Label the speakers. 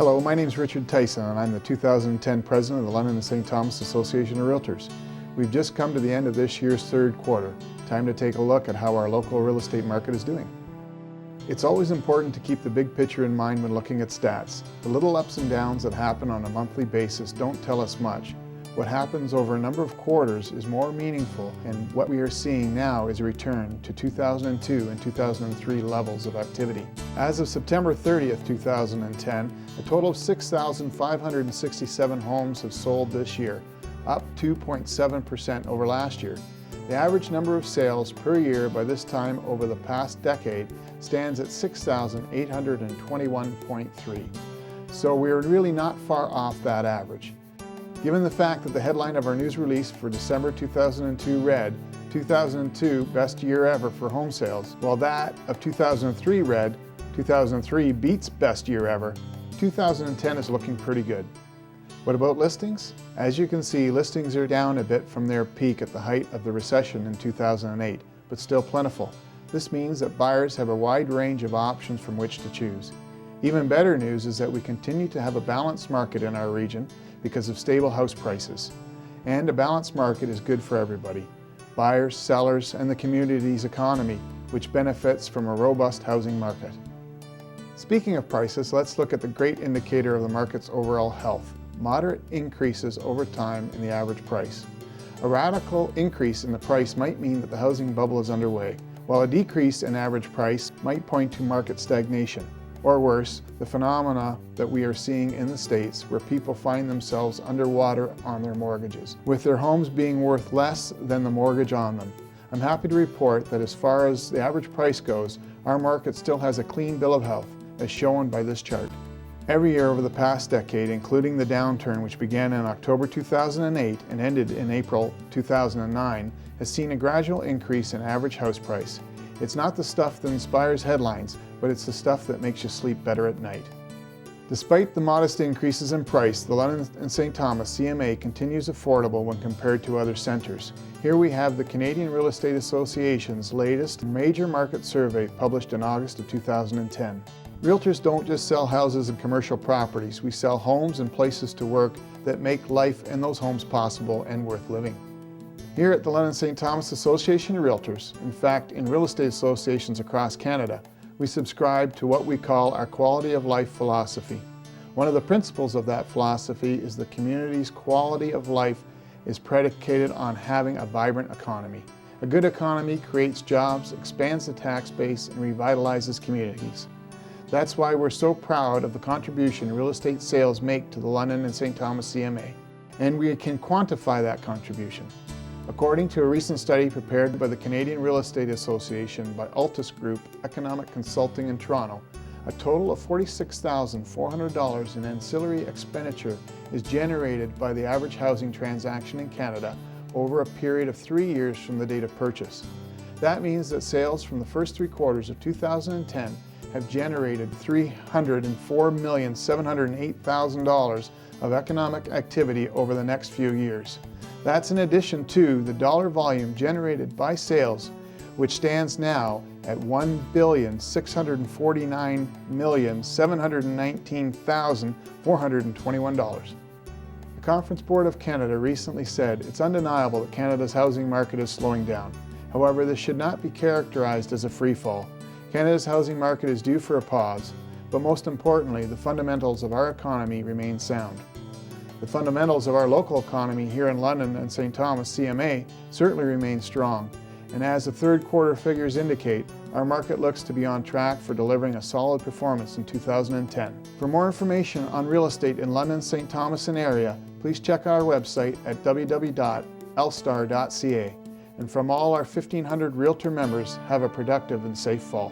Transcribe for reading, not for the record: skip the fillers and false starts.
Speaker 1: Hello, my name is Richard Thyssen and I'm the 2010 President of the London and St. Thomas Association of Realtors. We've just come to the end of this year's third quarter. Time to take a look at how our local real estate market is doing. It's always important to keep the big picture in mind when looking at stats. The little ups and downs that happen on a monthly basis don't tell us much. What happens over a number of quarters is more meaningful, and what we are seeing now is a return to 2002 and 2003 levels of activity. As of September 30th, 2010, a total of 6,567 homes have sold this year, up 2.7% over last year. The average number of sales per year by this time over the past decade stands at 6,821.3. So we are really not far off that average. Given the fact that the headline of our news release for December 2002 read, 2002 best year ever for home sales, while that of 2003 read, 2003 beats best year ever, 2010 is looking pretty good. What about listings? As you can see, listings are down a bit from their peak at the height of the recession in 2008, but still plentiful. This means that buyers have a wide range of options from which to choose. Even better news is that we continue to have a balanced market in our region because of stable house prices. And a balanced market is good for everybody: buyers, sellers, and the community's economy, which benefits from a robust housing market. Speaking of prices, let's look at the great indicator of the market's overall health: moderate increases over time in the average price. A radical increase in the price might mean that the housing bubble is underway, while a decrease in average price might point to market stagnation. Or worse, the phenomena that we are seeing in the States, where people find themselves underwater on their mortgages, with their homes being worth less than the mortgage on them. I'm happy to report that as far as the average price goes, our market still has a clean bill of health, as shown by this chart. Every year over the past decade, including the downturn which began in October 2008 and ended in April 2009, has seen a gradual increase in average house price. It's not the stuff that inspires headlines, but it's the stuff that makes you sleep better at night. Despite the modest increases in price, the London and St. Thomas CMA continues affordable when compared to other centres. Here we have the Canadian Real Estate Association's latest major market survey published in August of 2010. Realtors don't just sell houses and commercial properties, we sell homes and places to work that make life in those homes possible and worth living. Here at the London St. Thomas Association of Realtors, in fact in real estate associations across Canada, we subscribe to what we call our quality of life philosophy. One of the principles of that philosophy is the community's quality of life is predicated on having a vibrant economy. A good economy creates jobs, expands the tax base, and revitalizes communities. That's why we're so proud of the contribution real estate sales make to the London and St. Thomas CMA. And we can quantify that contribution. According to a recent study prepared by the Canadian Real Estate Association by Altus Group Economic Consulting in Toronto, a total of $46,400 in ancillary expenditure is generated by the average housing transaction in Canada over a period of 3 years from the date of purchase. That means that sales from the first 3 quarters of 2010 have generated $304,708,000 of economic activity over the next few years. That's in addition to the dollar volume generated by sales, which stands now at $1,649,719,421. The Conference Board of Canada recently said it's undeniable that Canada's housing market is slowing down. However, this should not be characterized as a free fall. Canada's housing market is due for a pause, but most importantly, the fundamentals of our economy remain sound. The fundamentals of our local economy here in London and St. Thomas CMA certainly remain strong, and as the third quarter figures indicate, our market looks to be on track for delivering a solid performance in 2010. For more information on real estate in London, St. Thomas and area, please check our website at www.lstar.ca. And from all our 1,500 Realtor members, have a productive and safe fall.